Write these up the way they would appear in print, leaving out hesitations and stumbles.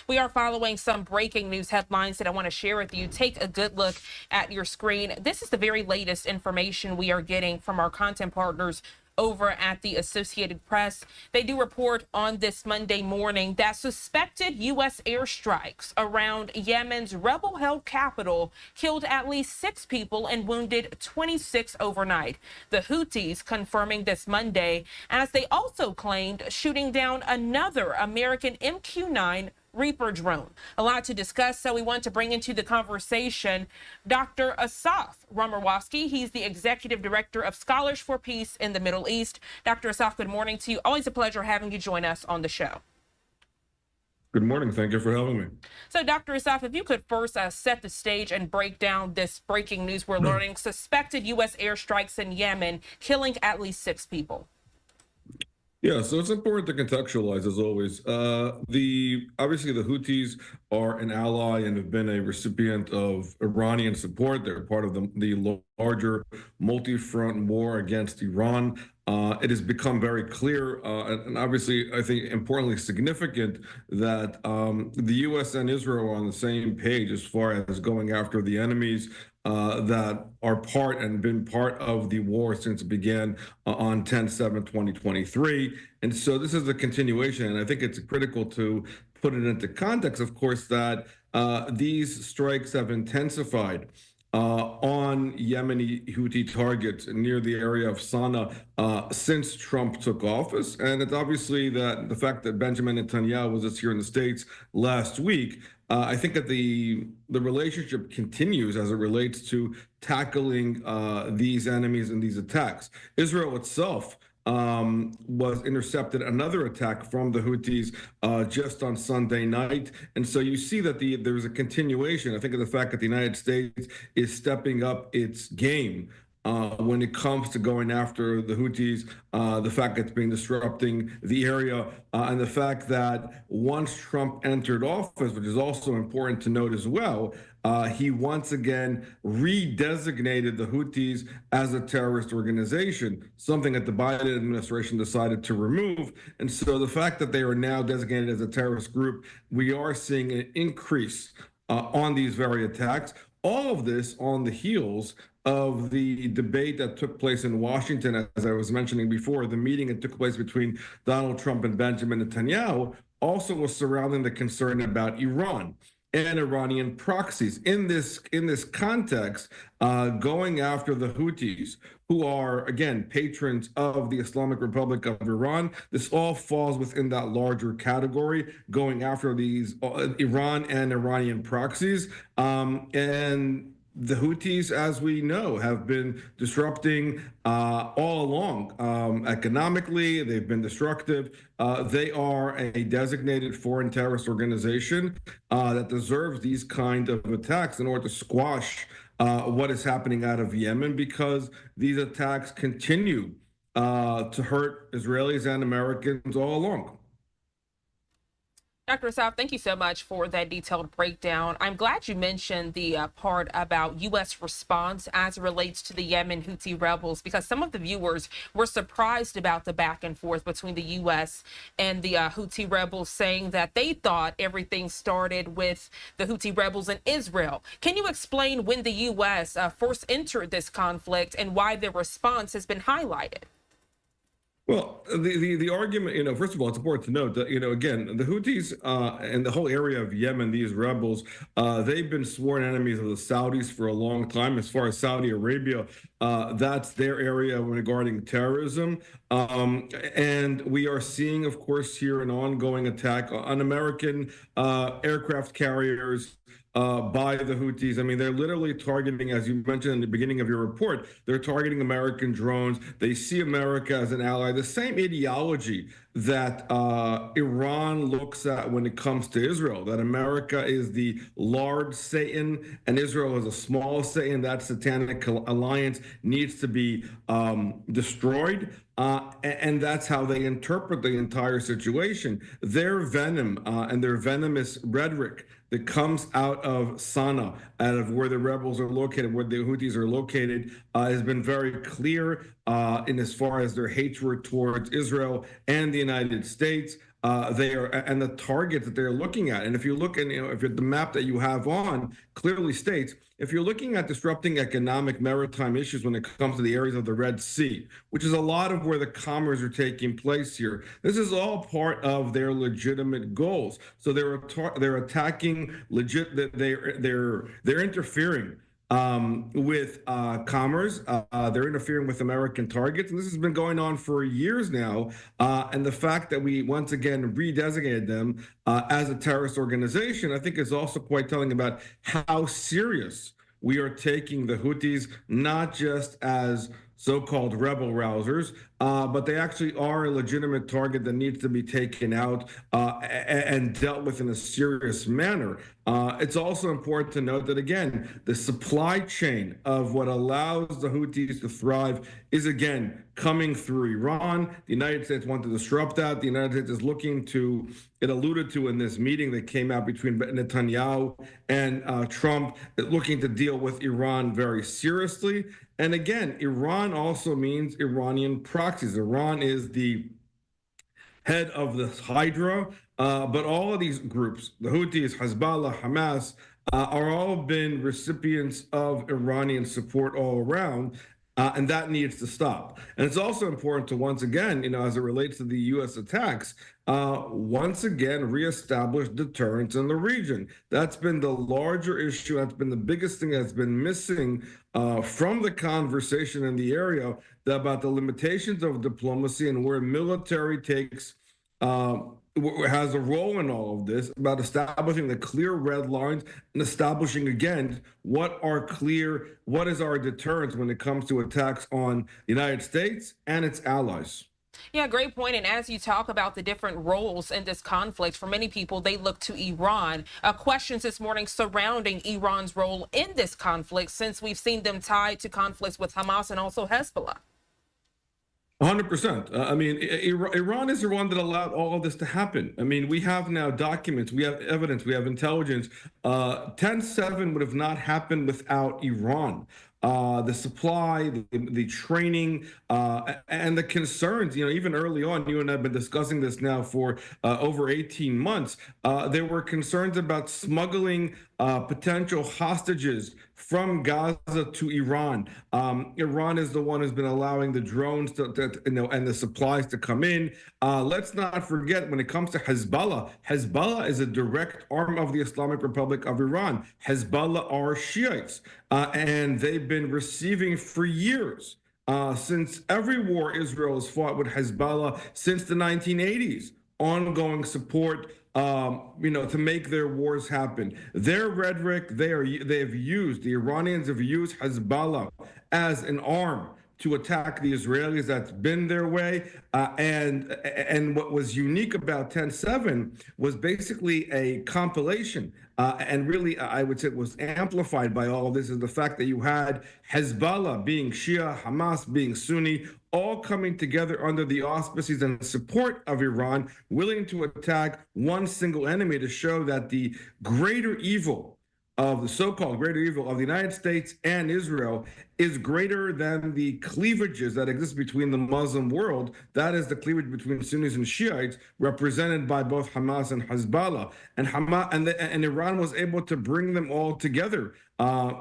We are following some breaking news headlines that I want to share with you. Take a good look at your screen. This is the very latest information we are getting from our content partners over at the Associated Press. They do report on this Monday morning that suspected U.S. airstrikes around Yemen's rebel-held capital killed at least 6 people and wounded 26 overnight. The Houthis confirming this Monday, as they also claimed shooting down another American MQ-9 Reaper drone. A lot to discuss, so we want to bring into the conversation Dr. Asaf Romirowsky. He's the Executive Director of Scholars for Peace in the Middle East. Dr. Asaf, good morning to you. Always a pleasure having you join us on the show. Good morning. Thank you for having me. So, Dr. Asaf, if you could first set the stage and break down this breaking news we're learning, suspected U.S. airstrikes in Yemen, killing at least 6 people. Yeah, so it's important to contextualize, as always. Obviously the Houthis are an ally and have been a recipient of Iranian support. They're part of the larger multi-front war against Iran. It has become very clear, and obviously, I think importantly significant, that the U.S. and Israel are on the same page as far as going after the enemies that are part and been part of the war since it began on 10/7/2023. And so this is a continuation, and I think it's critical to put it into context, of course, that these strikes have intensified on Yemeni Houthi targets near the area of Sana'a since Trump took office. And it's obviously that the fact that Benjamin Netanyahu was just here in the States last week, I think that the relationship continues as it relates to tackling these enemies and these attacks. Israel itself was intercepted another attack from the Houthis just on Sunday night. And so you see that there's a continuation, I think, of the fact that the United States is stepping up its game when it comes to going after the Houthis, the fact that it's been disrupting the area, and the fact that once Trump entered office, which is also important to note as well, he once again redesignated the Houthis as a terrorist organization, something that the Biden administration decided to remove. And so the fact that they are now designated as a terrorist group, we are seeing an increase on these very attacks. All of this on the heels of the debate that took place in Washington, as I was mentioning before. The meeting that took place between Donald Trump and Benjamin Netanyahu also was surrounding the concern about Iran and Iranian proxies. In this context, going after the Houthis, who are, again, patrons of the Islamic Republic of Iran, this all falls within that larger category, going after these Iran and Iranian proxies. And the Houthis, as we know, have been disrupting all along. Economically, they've been destructive. They are a designated foreign terrorist organization that deserves these kind of attacks in order to squash what is happening out of Yemen, because these attacks continue to hurt Israelis and Americans all along. Dr. Asaf, thank you so much for that detailed breakdown. I'm glad you mentioned the part about U.S. response as it relates to the Yemen Houthi rebels, because some of the viewers were surprised about the back and forth between the U.S. and the Houthi rebels, saying that they thought everything started with the Houthi rebels in Israel. Can you explain when the U.S. First entered this conflict and why their response has been highlighted? Well, the argument, first of all, it's important to note that, again, the Houthis and the whole area of Yemen, these rebels, they've been sworn enemies of the Saudis for a long time. As far as Saudi Arabia, that's their area regarding terrorism. And we are seeing, of course, here an ongoing attack on American aircraft carriers by the Houthis. I mean, they're literally targeting, as you mentioned in the beginning of your report, they're targeting American drones. They see America as an ally. The same ideology that Iran looks at when it comes to Israel, that America is the large Satan and Israel is a small Satan. That satanic alliance needs to be destroyed. And that's how they interpret the entire situation. Their venom and their venomous rhetoric that comes out of Sana'a, out of where the rebels are located, where the Houthis are located, has been very clear in as far as their hatred towards Israel and the United States. they are, and the targets that they're looking at. And if you look, and if the map that you have on clearly states, if you're looking at disrupting economic maritime issues when it comes to the areas of the Red Sea, which is a lot of where the commerce are taking place here, this is all part of their legitimate goals. So they're attacking they're interfering with commerce. They're interfering with American targets, and this has been going on for years now. And the fact that we once again redesignated them as a terrorist organization, I think, is also quite telling about how serious we are taking the Houthis, not just as so-called rebel rousers, but they actually are a legitimate target that needs to be taken out and dealt with in a serious manner. It's also important to note that, again, the supply chain of what allows the Houthis to thrive is, again, coming through Iran. The United States wants to disrupt that. The United States is looking to, it alluded to in this meeting that came out between Netanyahu and Trump, looking to deal with Iran very seriously. And again, Iran also means Iranian proxies. Iran is the head of the Hydra, but all of these groups, the Houthis, Hezbollah, Hamas, are all been recipients of Iranian support all around. And that needs to stop. And it's also important to, once again, as it relates to the U.S. attacks, once again, reestablish deterrence in the region. That's been the larger issue. That's been the biggest thing that's been missing from the conversation in the area about the limitations of diplomacy and where military takes has a role in all of this, about establishing the clear red lines and establishing, again, what is our deterrence when it comes to attacks on the United States and its allies. Yeah, great point. And as you talk about the different roles in this conflict, for many people, they look to Iran. Questions this morning surrounding Iran's role in this conflict, since we've seen them tied to conflicts with Hamas and also Hezbollah. 100%. I mean, Iran is the one that allowed all of this to happen. I mean, we have now documents, we have evidence, we have intelligence. 10/7 would have not happened without Iran. The supply, the training, and the concerns, even early on, you and I have been discussing this now for over 18 months. There were concerns about smuggling potential hostages from Gaza to Iran. Iran is the one who's been allowing the drones and the supplies to come in. Let's not forget, when it comes to Hezbollah, Hezbollah is a direct arm of the Islamic Republic of Iran. Hezbollah are Shiites, and they've been receiving for years, since every war Israel has fought with Hezbollah since the 1980s, ongoing support to make their wars happen. Their rhetoric, the Iranians have used Hezbollah as an arm to attack the Israelis. That's been their way. And what was unique about 10/7 was basically a compilation. And really, I would say it was amplified by all of this, is the fact that you had Hezbollah being Shia, Hamas being Sunni, all coming together under the auspices and support of Iran, willing to attack one single enemy to show that the greater evil of the so-called greater evil of the United States and Israel is greater than the cleavages that exist between the Muslim world. That is the cleavage between Sunnis and Shiites, represented by both Hamas and Hezbollah. And Iran was able to bring them all together.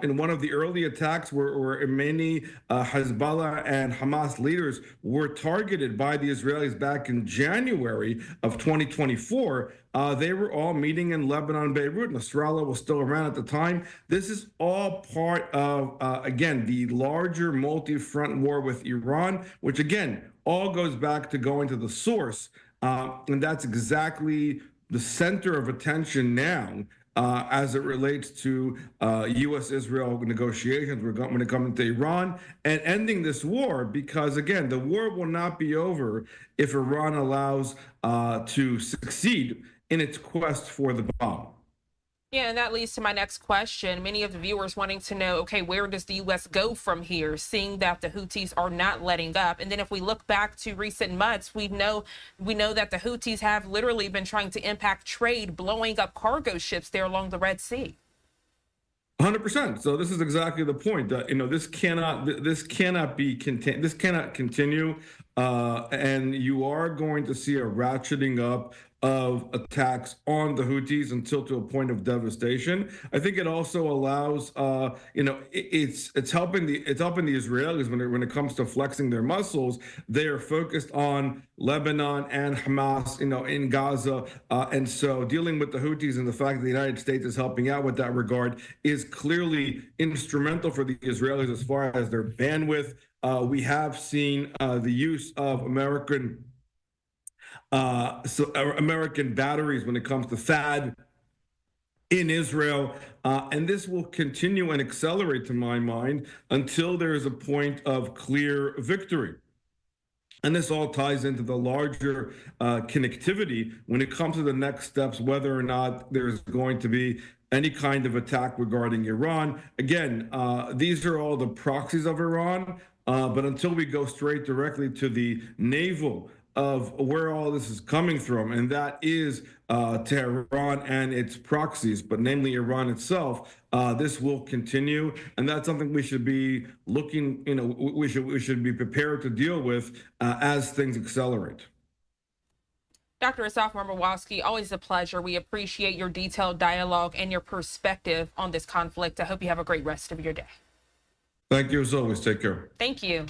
In one of the early attacks where many Hezbollah and Hamas leaders were targeted by the Israelis back in January of 2024, they were all meeting in Lebanon, Beirut. Nasrallah was still around at the time. This is all part of, again, the larger multi-front war with Iran, which, again, all goes back to going to the source. And that's exactly the center of attention now, as it relates to U.S.-Israel negotiations when it comes to Iran and ending this war, because, again, the war will not be over if Iran allows to succeed in its quest for the bomb. Yeah, and that leads to my next question. Many of the viewers wanting to know, okay, where does the U.S. go from here, seeing that the Houthis are not letting up? And then if we look back to recent months, we know that the Houthis have literally been trying to impact trade, blowing up cargo ships there along the Red Sea. 100%. So this is exactly the point that, this cannot continue. And you are going to see a ratcheting up of attacks on the Houthis until to a point of devastation. I think it also allows, it's helping the Israelis when it comes to flexing their muscles. They are focused on Lebanon and Hamas, in Gaza, and so dealing with the Houthis and the fact that the United States is helping out with that regard is clearly instrumental for the Israelis as far as their bandwidth. We have seen the use of American batteries when it comes to THAAD in Israel. And this will continue and accelerate, to my mind, until there is a point of clear victory. And this all ties into the larger connectivity when it comes to the next steps, whether or not there's going to be any kind of attack regarding Iran. Again, these are all the proxies of Iran, but until we go straight directly to the navel of where all this is coming from, and that is Tehran and its proxies, but namely Iran itself, this will continue, and that's something we should be looking, we should be prepared to deal with as things accelerate. Dr. Asaf Romirowsky, always a pleasure. We appreciate your detailed dialogue and your perspective on this conflict. I hope you have a great rest of your day. Thank you as always. Take care. Thank you.